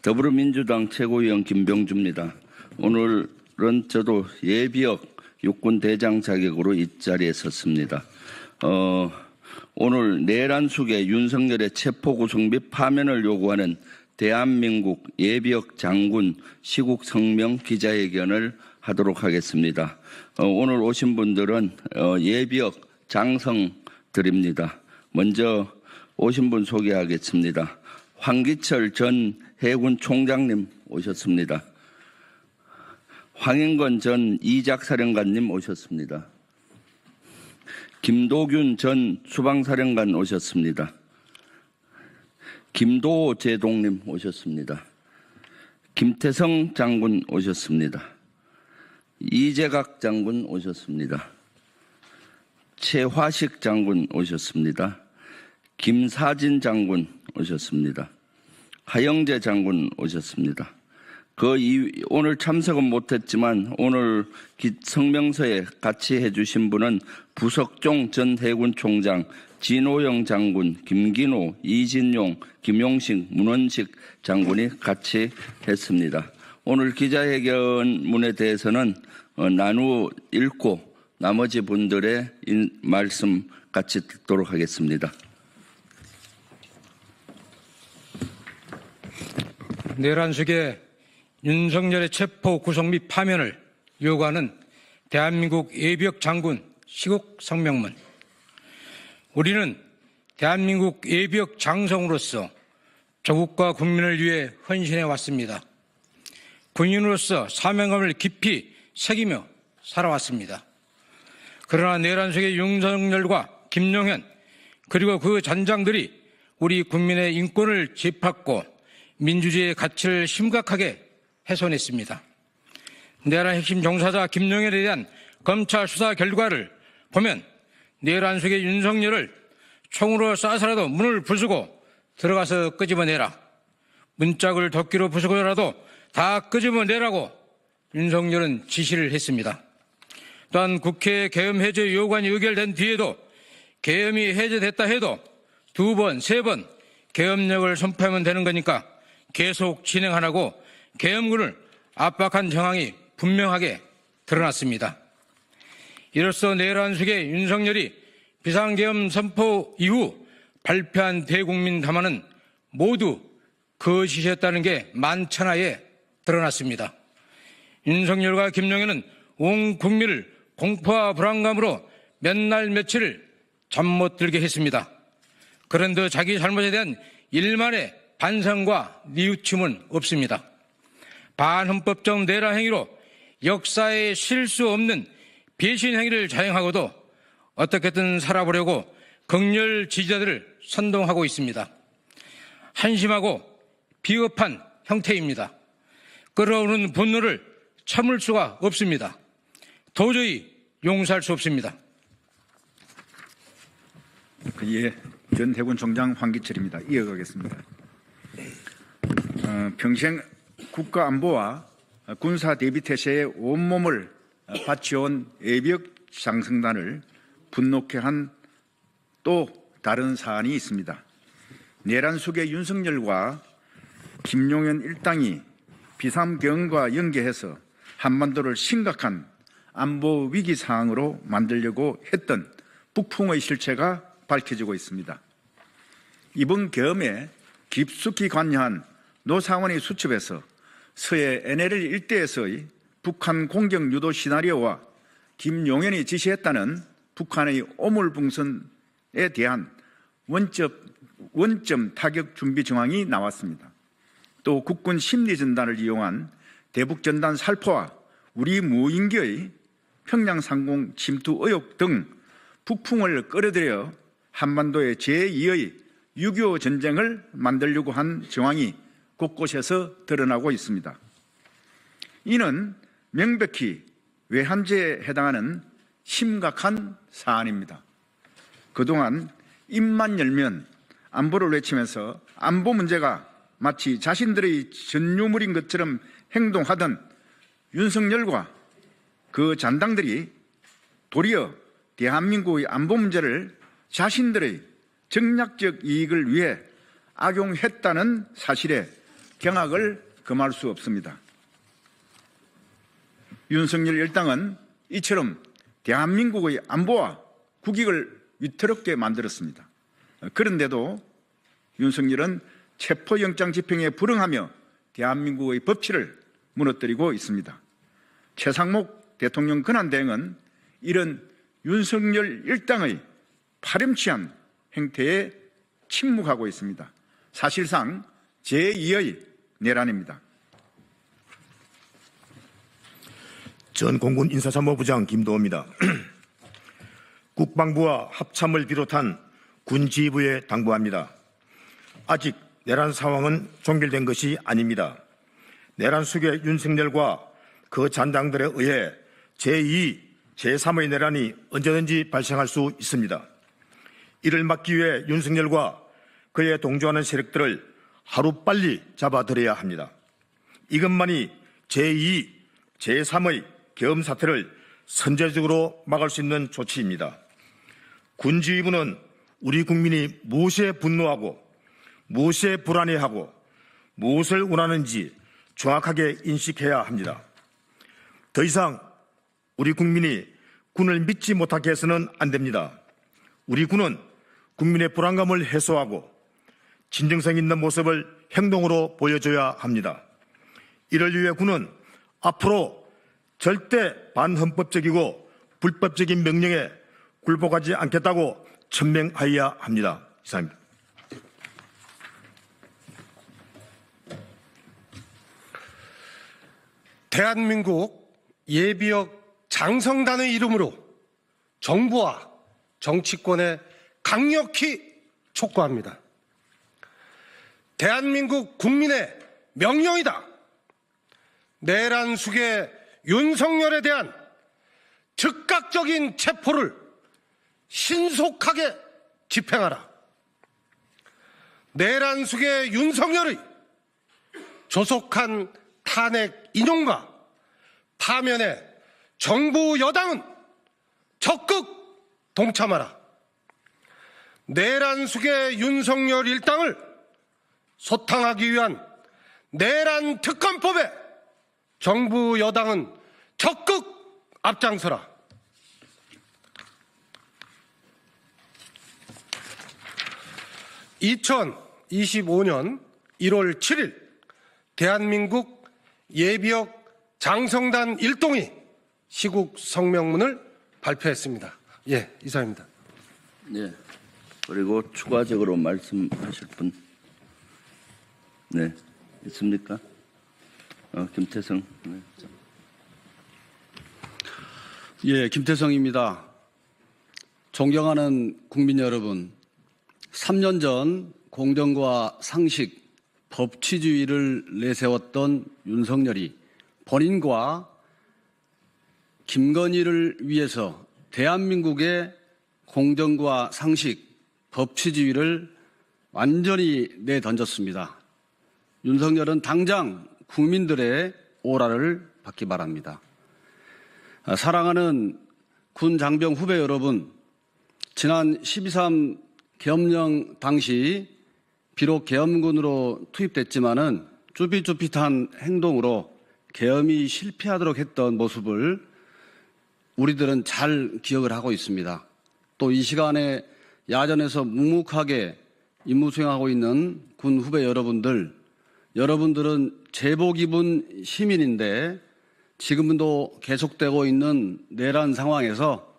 더불어민주당 최고위원 김병주입니다. 오늘은 저도 예비역 육군대장 자격으로 이 자리에 섰습니다. 오늘 내란숙의 윤석열의 체포구속 및 파면을 요구하는 대한민국 예비역 장군 시국 성명 기자회견을 하도록 하겠습니다. 오늘 오신 분들은 예비역 장성들입니다. 먼저 오신 분 소개하겠습니다. 황기철 전 해군 총장님 오셨습니다. 황인건 전 이작사령관님 오셨습니다. 김도균 전 수방사령관 오셨습니다. 김도호 제동님 오셨습니다. 김태성 장군 오셨습니다. 이재각 장군 오셨습니다. 최화식 장군 오셨습니다. 김사진 장군 오셨습니다. 하영재 장군 오셨습니다. 오늘 참석은 못했지만 오늘 성명서에 같이 해주신 분은 부석종 전 해군 총장, 진호영 장군, 김기노, 이진용, 김용식, 문원식 장군이 같이 했습니다. 오늘 기자회견문에 대해서는 나누어 읽고 나머지 분들의 말씀 같이 듣도록 하겠습니다. 내란숙의 윤석열의 체포 구속 및 파면을 요구하는 대한민국 예비역 장군 시국 성명문. 우리는 대한민국 예비역 장성으로서 조국과 국민을 위해 헌신해 왔습니다. 군인으로서 사명감을 깊이 새기며 살아왔습니다. 그러나 내란숙의 윤석열과 김용현 그리고 그 잔장들이 우리 국민의 인권을 짓밟고 민주주의의 가치를 심각하게 훼손했습니다. 내란 핵심 종사자 김용현에 대한 검찰 수사 결과를 보면 내란숙의 윤석열을 총으로 쏴서라도 문을 부수고 들어가서 끄집어내라. 문짝을 도끼로 부수고라도 다 끄집어내라고 윤석열은 지시를 했습니다. 또한 국회 계엄 해제 요구안이 의결된 뒤에도 계엄이 해제됐다 해도 2번, 3번 계엄령을 선포하면 되는 거니까 계속 진행하라고 계엄군을 압박한 정황이 분명하게 드러났습니다. 이로써 내란숙의 윤석열이 비상계엄 선포 이후 발표한 대국민 담화는 모두 거짓이었다는 게 만천하에 드러났습니다. 윤석열과 김용현은 온 국민을 공포와 불안감으로 몇 날 며칠을 잠 못 들게 했습니다. 그런데 자기 잘못에 대한 일만의 반성과 뉘우침은 없습니다. 반헌법적 내란 행위로 역사에 쉴 수 없는 배신 행위를 자행하고도 어떻게든 살아보려고 극렬 지지자들을 선동하고 있습니다. 한심하고 비겁한 형태입니다. 끓어오르는 분노를 참을 수가 없습니다. 도저히 용서할 수 없습니다. 예, 전 해군 총장 황기철입니다. 이어가겠습니다. 평생 국가안보와 군사대비태세에 온몸을 바치온 예비역 장성단을 분노케 한 또 다른 사안이 있습니다. 내란숙의 윤석열과 김용현 일당이 비상계엄과 연계해서 한반도를 심각한 안보 위기 상황으로 만들려고 했던 북풍의 실체가 밝혀지고 있습니다. 이번 계엄에 깊숙이 관여한 노상원의 수첩에서 서해 NLL 일대에서의 북한 공격 유도 시나리오와 김용현이 지시했다는 북한의 오물풍선에 대한 원점 타격 준비 정황이 나왔습니다. 또 국군 심리전단을 이용한 대북전단 살포와 우리 무인기의 평양 상공 침투 의혹 등 북풍을 끌어들여 한반도의 제2의 6.25 전쟁을 만들려고 한 정황이 곳곳에서 드러나고 있습니다. 이는 명백히 외환죄에 해당하는 심각한 사안입니다. 그동안 입만 열면 안보를 외치면서 안보 문제가 마치 자신들의 전유물인 것처럼 행동하던 윤석열과 그 잔당들이 도리어 대한민국의 안보 문제를 자신들의 정략적 이익을 위해 악용했다는 사실에 경악을 금할 수 없습니다. 윤석열 일당은 이처럼 대한민국의 안보와 국익을 위태롭게 만들었습니다. 그런데도 윤석열은 체포영장 집행에 불응하며 대한민국의 법치를 무너뜨리고 있습니다. 최상목 대통령 권한대행은 이런 윤석열 일당의 파렴치한 행태에 침묵하고 있습니다. 사실상 제2의 내란입니다. 전 공군 인사참모부장 김도호입니다. 국방부와 합참을 비롯한 군지휘부에 당부합니다. 아직 내란 상황은 종결된 것이 아닙니다. 내란 수괴 윤석열과 그 잔당들에 의해 제2, 제3의 내란이 언제든지 발생할 수 있습니다. 이를 막기 위해 윤석열과 그에 동조하는 세력들을 하루빨리 잡아들여야 합니다. 이것만이 제2, 제3의 계엄 사태를 선제적으로 막을 수 있는 조치입니다. 군지휘부는 우리 국민이 무엇에 분노하고 무엇에 불안해하고 무엇을 원하는지 정확하게 인식해야 합니다. 더 이상 우리 국민이 군을 믿지 못하게 해서는 안 됩니다. 우리 군은 국민의 불안감을 해소하고 진정성 있는 모습을 행동으로 보여줘야 합니다. 이를 위해 군은 앞으로 절대 반헌법적이고 불법적인 명령에 굴복하지 않겠다고 천명하여야 합니다. 이상입니다. 대한민국 예비역 장성단의 이름으로 정부와 정치권에 강력히 촉구합니다. 대한민국 국민의 명령이다. 내란 수괴 윤석열에 대한 즉각적인 체포를 신속하게 집행하라. 내란 수괴 윤석열의 조속한 탄핵 인용과 파면에 정부 여당은 적극 동참하라. 내란 수괴 윤석열 일당을 소탕하기 위한 내란 특검법에 정부 여당은 적극 앞장서라. (2025년 1월 7일) 대한민국 예비역 장성단 1동이 시국 성명문을 발표했습니다. 예, 이상입니다. 네. 그리고 추가적으로 말씀하실 분, 네, 있습니까? 김태성. 네. 예, 김태성입니다. 존경하는 국민 여러분, 3년 전 공정과 상식, 법치주의를 내세웠던 윤석열이 본인과 김건희를 위해서 대한민국의 공정과 상식, 법치주의를 완전히 내던졌습니다. 윤석열은 당장 국민들의 오라를 받기 바랍니다. 사랑하는 군 장병 후배 여러분, 지난 12.3 계엄령 당시 비록 계엄군으로 투입됐지만은 쭈삣쭈삣한 행동으로 계엄이 실패하도록 했던 모습을 우리들은 잘 기억을 하고 있습니다. 또 이 시간에 야전에서 묵묵하게 임무 수행하고 있는 군 후배 여러분들은 제복 입은 시민인데 지금도 계속되고 있는 내란 상황에서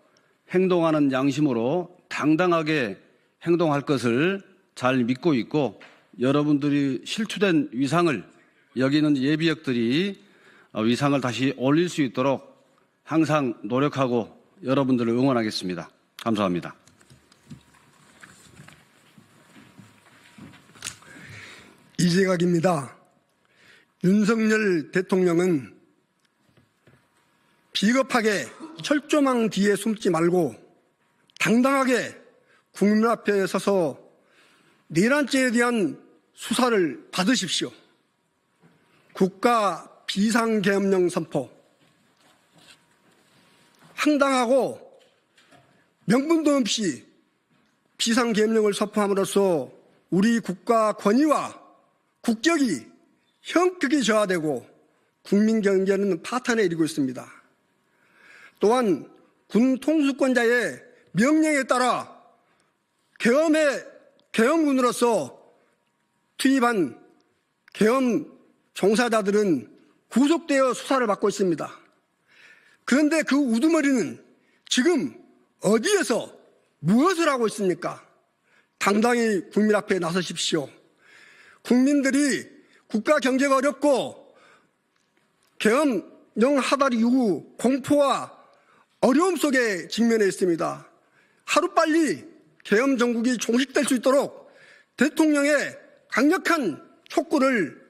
행동하는 양심으로 당당하게 행동할 것을 잘 믿고 있고, 여러분들이 실추된 위상을 여기는 예비역들이 위상을 다시 올릴 수 있도록 항상 노력하고 여러분들을 응원하겠습니다. 감사합니다. 이재각입니다. 윤석열 대통령은 비겁하게 철조망 뒤에 숨지 말고 당당하게 국민 앞에 서서 내란죄에 대한 수사를 받으십시오. 국가 비상계엄령 선포, 황당하고 명분도 없이 비상계엄령을 선포함으로써 우리 국가 권위와 국격이 형격히 저하되고 국민 경제는 파탄에 이르고 있습니다. 또한 군 통수권자의 명령에 따라 계엄군으로서 투입한 계엄 종사자들은 구속되어 수사를 받고 있습니다. 그런데 그 우두머리는 지금 어디에서 무엇을 하고 있습니까? 당당히 국민 앞에 나서십시오. 국민들이 국가 경제가 어렵고 계엄령 하달 이후 공포와 어려움 속에 직면해 있습니다. 하루빨리 계엄 정국이 종식될 수 있도록 대통령의 강력한 촉구를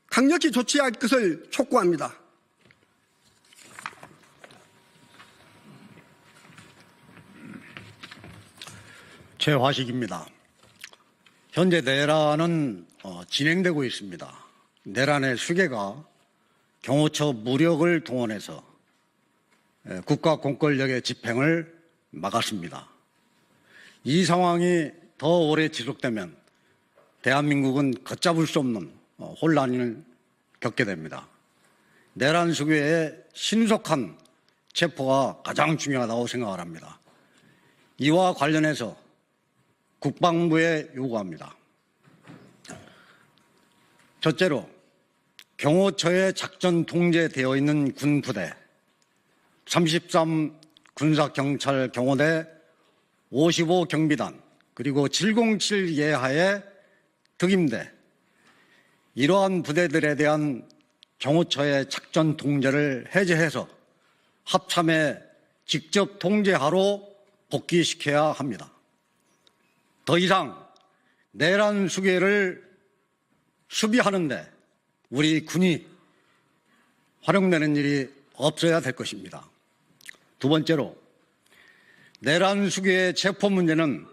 강력히 조치할 것을 촉구합니다. 최화식입니다. 현재 내란은 진행되고 있습니다. 내란의 수괴가 경호처 무력을 동원해서 국가 공권력의 집행을 막았습니다. 이 상황이 더 오래 지속되면 대한민국은 걷잡을 수 없는 혼란을 겪게 됩니다. 내란 수괴의 신속한 체포가 가장 중요하다고 생각을 합니다. 이와 관련해서 국방부에 요구합니다. 첫째로 경호처에 작전 통제되어 있는 군부대 33 군사경찰 경호대 55 경비단 그리고 707 예하의 특임대 이러한 부대들에 대한 경호처의 작전 통제를 해제해서 합참에 직접 통제하러 복귀시켜야 합니다. 더 이상 내란 수괴를 수비하는데 우리 군이 활용되는 일이 없어야 될 것입니다. 두 번째로 내란 수괴의 체포 문제는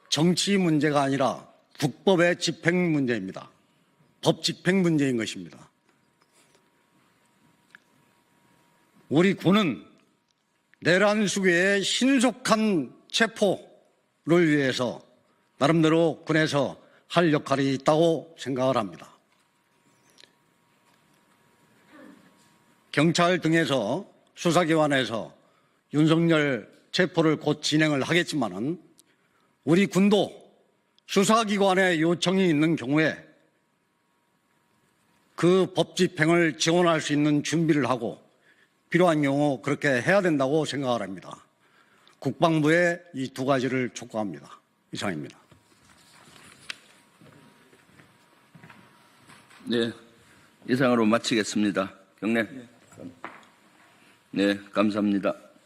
정치 문제가 아니라 국법의 집행 문제입니다. 법 집행 문제인 것입니다. 우리 군은 내란 수괴의 신속한 체포를 위해서 나름대로 군에서 할 역할이 있다고 생각을 합니다. 경찰 등에서 수사기관에서 윤석열 체포를 곧 진행을 하겠지만은 우리 군도 수사기관의 요청이 있는 경우에 그 법 집행을 지원할 수 있는 준비를 하고 필요한 경우 그렇게 해야 된다고 생각을 합니다. 국방부에 이 두 가지를 촉구합니다. 이상입니다. 네, 이상으로 마치겠습니다. 경례. 네, 감사합니다.